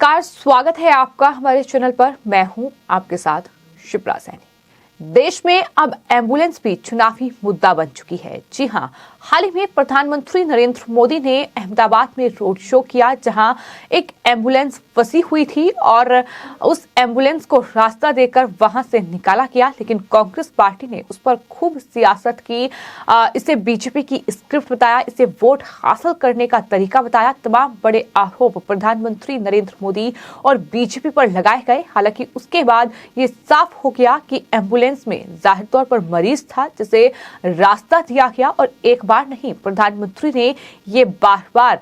नमस्कार, स्वागत है आपका हमारे चैनल पर। मैं हूं आपके साथ शिप्रा सैनी। देश में अब एम्बुलेंस भी चुनावी मुद्दा बन चुकी है। जी हां, हाल ही में प्रधानमंत्री नरेंद्र मोदी ने अहमदाबाद में रोड शो किया, जहां एक एम्बुलेंस फंसी हुई थी और उस एम्बुलेंस को रास्ता देकर वहां से निकाला गया। लेकिन कांग्रेस पार्टी ने उस पर खूब सियासत की, इसे बीजेपी की स्क्रिप्ट बताया, इसे वोट हासिल करने का तरीका बताया। तमाम बड़े आरोप प्रधानमंत्री नरेंद्र मोदी और बीजेपी पर लगाए गए। हालांकि उसके बाद ये साफ हो गया कि एम्बुलेंस में जाहिर तौर पर मरीज था, जिसे रास्ता दिया गया। और एक बार नहीं, प्रधानमंत्री ने ये बार बार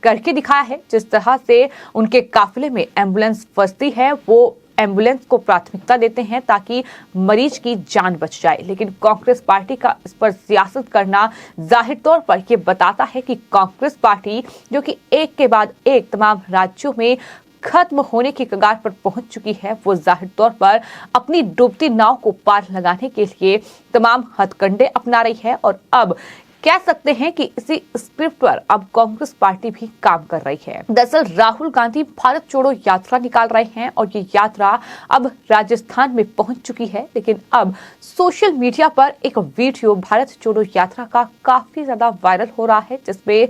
करके दिखाया है। जिस तरह से उनके काफिले में एम्बुलेंस फंसती है, वो एम्बुलेंस को प्राथमिकता देते हैं ताकि मरीज की जान बच जाए। लेकिन कांग्रेस पार्टी का इस पर सियासत करना जाहिर तौर पर यह बताता है कि कांग्रेस पार्टी, जो कि एक के बाद एक तमाम राज्यों में खत्म होने की कगार पर पहुंच चुकी है, वो जाहिर तौर पर अपनी डूबती नाव को पार लगाने के लिए तमाम हथकंडे अपना रही है। और अब कह सकते हैं कि इसी स्क्रिप्ट पर अब कांग्रेस पार्टी भी काम कर रही है। दरअसल राहुल गांधी भारत जोड़ो यात्रा निकाल रहे हैं और ये यात्रा अब राजस्थान में पहुंच चुकी है। लेकिन अब सोशल मीडिया पर एक वीडियो भारत जोड़ो यात्रा का काफी ज्यादा वायरल हो रहा है, जिसमें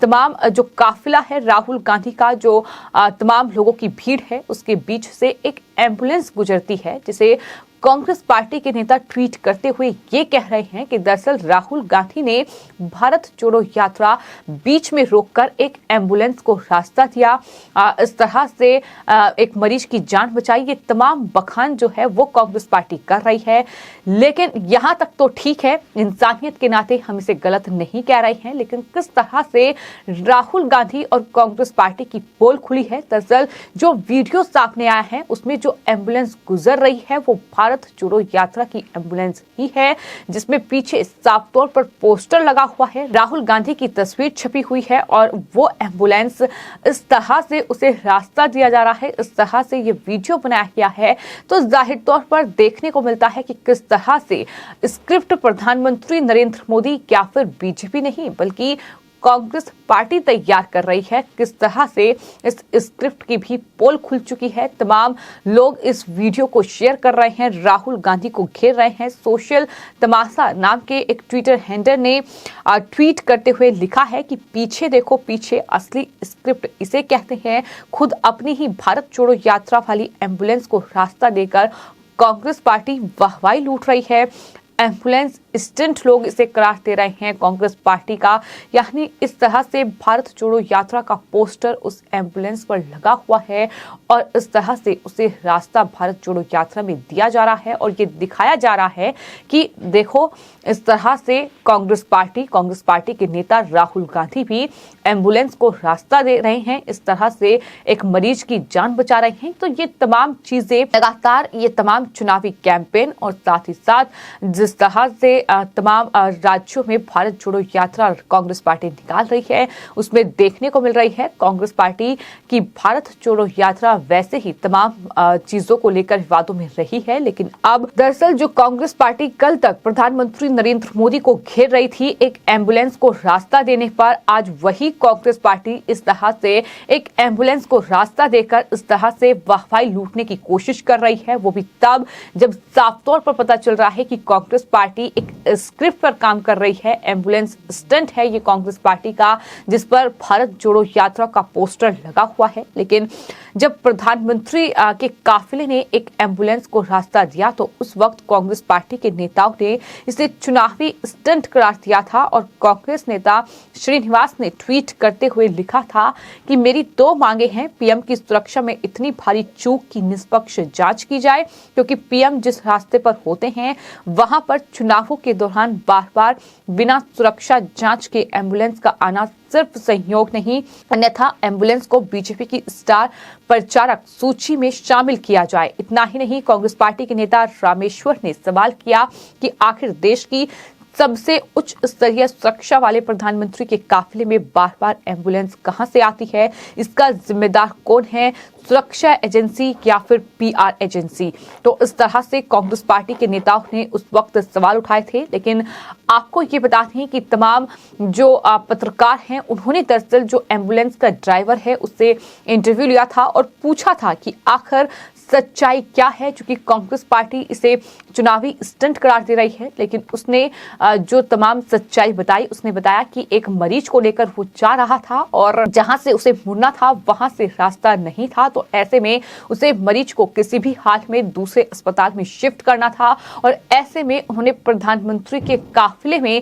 तमाम जो काफिला है राहुल गांधी का, जो तमाम लोगों की भीड़ है, उसके बीच से एक एम्बुलेंस गुजरती है, जिसे कांग्रेस पार्टी के नेता ट्वीट करते हुए ये कह रहे हैं कि दरअसल राहुल गांधी ने भारत जोड़ो यात्रा बीच में रोककर एक एम्बुलेंस को रास्ता दिया, इस तरह से एक मरीज की जान बचाई। ये तमाम बखान जो है वो कांग्रेस पार्टी कर रही है। लेकिन यहां तक तो ठीक है, इंसानियत के नाते हम इसे गलत नहीं कह रहे हैं। लेकिन किस तरह से राहुल गांधी और कांग्रेस पार्टी की पोल खुली है। दरअसल जो वीडियो सामने आया है, उसमें जो एम्बुलेंस गुजर रही है वो भारत जोड़ो यात्रा की एम्बुलेंस ही है, जिसमें पीछे साफ तौर पर पोस्टर लगा हुआ है, राहुल गांधी की तस्वीर छपी हुई है और वो एम्बुलेंस इस तरह से उसे रास्ता दिया जा रहा है, इस तरह से ये वीडियो बनाया गया है। तो जाहिर तौर पर देखने को मिलता है कि किस तरह से स्क्रिप्ट प्रधानमंत्री नरेंद्र मोदी या फिर बीजेपी नहीं बल्कि कांग्रेस पार्टी तैयार कर रही है। किस तरह से इस स्क्रिप्ट की भी पोल खुल चुकी है। तमाम लोग इस वीडियो को शेयर कर रहे हैं, राहुल गांधी को घेर रहे हैं। सोशल तमाशा नाम के एक ट्विटर हैंडल ने ट्वीट करते हुए लिखा है कि पीछे देखो, पीछे असली स्क्रिप्ट इसे कहते हैं। खुद अपनी ही भारत जोड़ो यात्रा वाली एम्बुलेंस को रास्ता देकर कांग्रेस पार्टी वाहवाही लूट रही है। एम्बुलेंस स्टंट लोग इसे करार दे रहे हैं कांग्रेस पार्टी का। यानी इस तरह से भारत जोड़ो यात्रा का पोस्टर उस एम्बुलेंस पर लगा हुआ है और इस तरह से उसे रास्ता भारत जोड़ो यात्रा में दिया जा रहा है और ये दिखाया जा रहा है कि देखो, इस तरह से कांग्रेस पार्टी के नेता राहुल गांधी भी एम्बुलेंस को रास्ता दे रहे हैं, इस तरह से एक मरीज की जान बचा रहे हैं। तो ये तमाम चीजें लगातार, ये तमाम चुनावी कैंपेन और साथ ही साथ जिस तरह से तमाम राज्यों में भारत जोड़ो यात्रा कांग्रेस पार्टी निकाल रही है, उसमें देखने को मिल रही है। कांग्रेस पार्टी की भारत जोड़ो यात्रा वैसे ही तमाम चीजों को लेकर विवादों में रही है। लेकिन अब दरअसल जो कांग्रेस पार्टी कल तक प्रधानमंत्री नरेंद्र मोदी को घेर रही थी एक एम्बुलेंस को रास्ता देने पर, आज वही कांग्रेस पार्टी इस तरह से एक एम्बुलेंस को रास्ता देकर इस तरह से वाहवाही लूटने की कोशिश कर रही है। वो भी तब जब साफ तौर पर पता चल रहा है कि कांग्रेस पार्टी एक स्क्रिप्ट पर काम कर रही है। एम्बुलेंस स्टंट है ये कांग्रेस पार्टी का, जिस पर भारत जोड़ो यात्रा का पोस्टर लगा हुआ है। लेकिन जब प्रधानमंत्री के काफिले ने एक एम्बुलेंस को रास्ता दिया तो उस वक्त कांग्रेस पार्टी के नेताओं ने इसे चुनावी स्टंट करार दिया था और कांग्रेस नेता श्रीनिवास ने ट्वीट करते हुए लिखा था कि मेरी 2 मांगे हैं। पीएम की सुरक्षा में इतनी भारी चूक की निष्पक्ष जांच की जाए, क्योंकि पीएम जिस रास्ते पर होते हैं वहां पर चुनावों के दौरान बार-बार बिना सुरक्षा जांच के एम्बुलेंस का आना सिर्फ संयोग नहीं, अन्यथा एम्बुलेंस को बीजेपी की स्टार प्रचारक सूची में शामिल किया जाए। इतना ही नहीं, कांग्रेस पार्टी के नेता रामेश्वर ने सवाल किया कि आखिर देश की सबसे उच्च स्तरीय सुरक्षा वाले प्रधानमंत्री के काफिले में बार बार एम्बुलेंस कहां से आती है, इसका जिम्मेदार कौन है, सुरक्षा एजेंसी या फिर पीआर एजेंसी। तो इस तरह से कांग्रेस पार्टी के नेताओं ने उस वक्त सवाल उठाए थे। लेकिन आपको ये बता दें कि तमाम जो पत्रकार हैं उन्होंने दरअसल जो एम्बुलेंस का ड्राइवर है उससे इंटरव्यू लिया था और पूछा था कि आखिर सच्चाई क्या है, क्योंकि कांग्रेस पार्टी इसे चुनावी स्टंट करार दे रही है। लेकिन उसने जो तमाम सच्चाई बताई, उसने बताया कि एक मरीज को लेकर वो जा रहा था और जहां से उसे मुड़ना था वहां से रास्ता नहीं था, तो ऐसे में उसे मरीज को किसी भी हाल में दूसरे अस्पताल में शिफ्ट करना था। और ऐसे में उन्होंने प्रधानमंत्री के काफिले में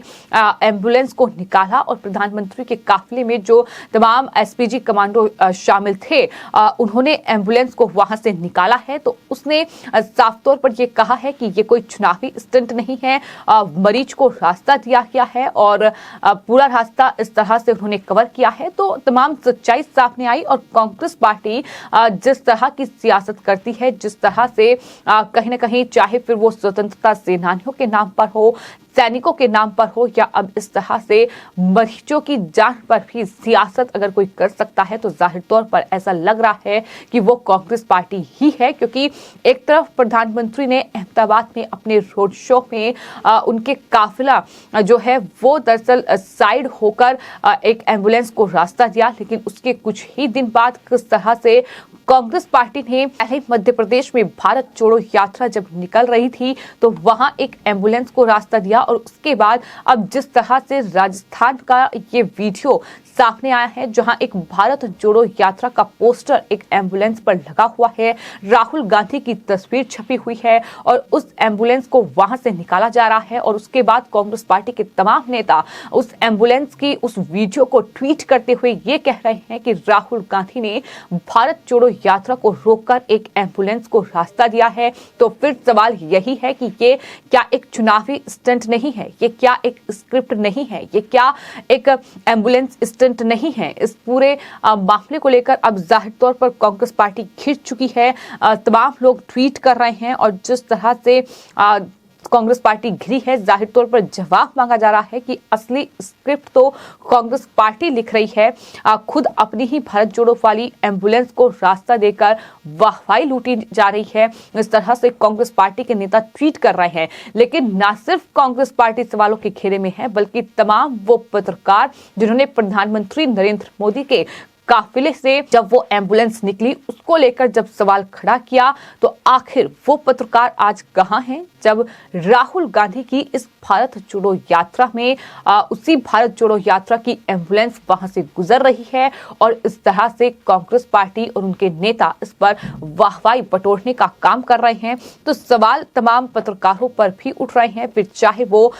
एम्बुलेंस को निकाला और प्रधानमंत्री के काफिले में जो तमाम एसपीजी कमांडो शामिल थे उन्होंने एम्बुलेंस को वहां से निकाला है। तो उसने साफ तौर पर यह कहा है कि ये कोई चुनावी स्टंट नहीं है, मरीज को रास्ता दिया गया है और पूरा रास्ता इस तरह से उन्होंने कवर किया है। तो तमाम सच्चाई सामने आई और कांग्रेस पार्टी जिस तरह की सियासत करती है, जिस तरह से कहीं ना कहीं चाहे फिर वो स्वतंत्रता सेनानियों के नाम पर हो, सैनिकों के नाम पर हो, या अब इस तरह से मरीजों की जान पर भी सियासत अगर कोई कर सकता है तो जाहिर तौर पर ऐसा लग रहा है कि वो कांग्रेस पार्टी ही है। क्योंकि एक तरफ प्रधानमंत्री ने अहमदाबाद में अपने रोड शो में उनके काफिला जो है वो दरअसल साइड होकर एक एम्बुलेंस को रास्ता दिया, लेकिन उसके कुछ ही दिन बाद किस तरह से कांग्रेस पार्टी ने पहले मध्य प्रदेश में भारत जोड़ो यात्रा जब निकल रही थी तो वहां एक एम्बुलेंस को रास्ता दिया और उसके बाद अब जिस तरह से राजस्थान का ये वीडियो सामने आया है जहां एक भारत जोड़ो यात्रा का पोस्टर एक एम्बुलेंस पर लगा हुआ है, राहुल गांधी की तस्वीर छपी हुई है और उस एम्बुलेंस को वहां से निकाला जा रहा है। और उसके बाद कांग्रेस पार्टी के तमाम नेता उस एम्बुलेंस की उस वीडियो को ट्वीट करते हुए ये कह रहे हैं कि राहुल गांधी ने भारत जोड़ो यात्रा को रोककर एक एम्बुलेंस को रास्ता दिया है। तो फिर सवाल यही है कि ये क्या एक चुनावी स्टंट नहीं है, ये क्या एक स्क्रिप्ट नहीं है, ये क्या एक एम्बुलेंस स्टंट नहीं है। इस पूरे मामले को लेकर अब जाहिर तौर पर कांग्रेस पार्टी घिर चुकी है, तमाम लोग ट्वीट कर रहे हैं और जिस तरह से कांग्रेस पार्टी घिरी है, जाहिर तौर पर जवाब मांगा जा रहा है कि असली स्क्रिप्ट तो कांग्रेस पार्टी लिख रही है, खुद अपनी ही भारत जोड़ो वाली एम्बुलेंस को रास्ता देकर वाहवाही लूटी जा रही है। इस तरह से कांग्रेस पार्टी के नेता ट्वीट कर रहे हैं। लेकिन न सिर्फ कांग्रेस पार्टी सवालों के घेरे में है, बल्कि तमाम वो पत्रकार जिन्होंने प्रधानमंत्री नरेंद्र मोदी के काफिले से जब वो एम्बुलेंस निकली उसको लेकर जब सवाल खड़ा किया तो आखिर वो पत्रकार आज कहां हैं जब राहुल गांधी की इस भारत जोड़ो यात्रा में उसी भारत जोड़ो यात्रा की एम्बुलेंस वहां से गुजर रही है और इस तरह से कांग्रेस पार्टी और उनके नेता इस पर वाहवाही बटोरने का काम कर रहे हैं। तो सवाल तमाम पत्रकारों पर भी उठ रहे हैं, फिर चाहे वो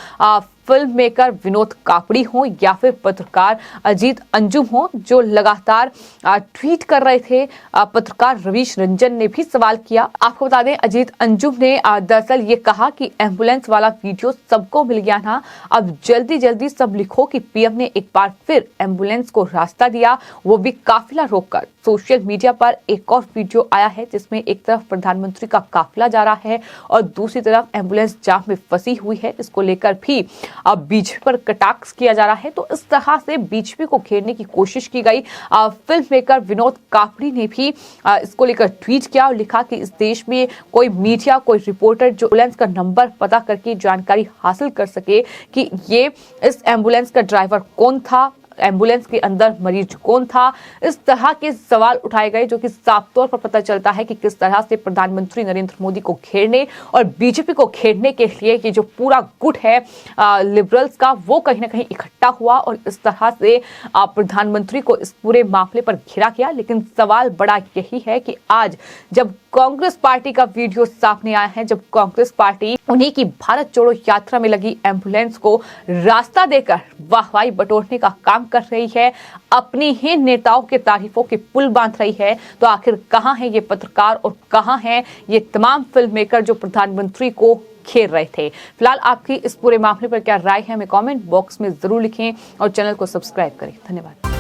फिल्म मेकर विनोद कापड़ी हो या फिर पत्रकार अजीत अंजुम हो जो लगातार ट्वीट कर रहे थे। पत्रकार रवीश रंजन ने भी सवाल किया। आपको बता दें अजीत अंजुम ने दरअसल ये कहा कि एम्बुलेंस वाला वीडियो सबको मिल गया ना, अब जल्दी जल्दी सब लिखो कि पीएम ने एक बार फिर एम्बुलेंस को रास्ता दिया, वो भी काफिला रोककर। सोशल मीडिया पर एक और वीडियो आया है जिसमें एक तरफ प्रधानमंत्री का काफिला जा रहा है और दूसरी तरफ एम्बुलेंस जाम में फंसी हुई है। इसको लेकर भी अब बीजेपी पर कटाक्ष किया जा रहा है। तो इस तरह से बीजेपी को घेरने की कोशिश की गई। फिल्म मेकर विनोद कापड़ी ने भी इसको लेकर ट्वीट किया और लिखा कि इस देश में कोई मीडिया, कोई रिपोर्टर जो एम्बुलेंस का नंबर पता करके जानकारी हासिल कर सके कि ये इस एम्बुलेंस का ड्राइवर कौन था, एम्बुलेंस के अंदर मरीज कौन था, इस तरह के सवाल उठाए गए जो कि साफ तौर पर पता चलता है कि किस तरह से प्रधानमंत्री नरेंद्र मोदी को घेरने और बीजेपी को घेरने के लिए ये जो पूरा गुट है लिबरल्स का वो कहीं ना कहीं इकट्ठा हुआ और इस तरह से प्रधानमंत्री को इस पूरे मामले पर घेरा गया। लेकिन सवाल बड़ा यही है कि आज जब कांग्रेस पार्टी का वीडियो सामने आया है, जब कांग्रेस पार्टी उन्हीं की भारत जोड़ो यात्रा में लगी एम्बुलेंस को रास्ता देकर वाहवाही बटोरने का काम कर रही है, अपनी ही नेताओं के तारीफों के पुल बांध रही है, तो आखिर कहां है ये पत्रकार और कहां है ये तमाम फिल्म मेकर जो प्रधानमंत्री को घेर रहे थे। फिलहाल आपकी इस पूरे मामले पर क्या राय है हमें कमेंट बॉक्स में जरूर लिखें और चैनल को सब्सक्राइब करें। धन्यवाद।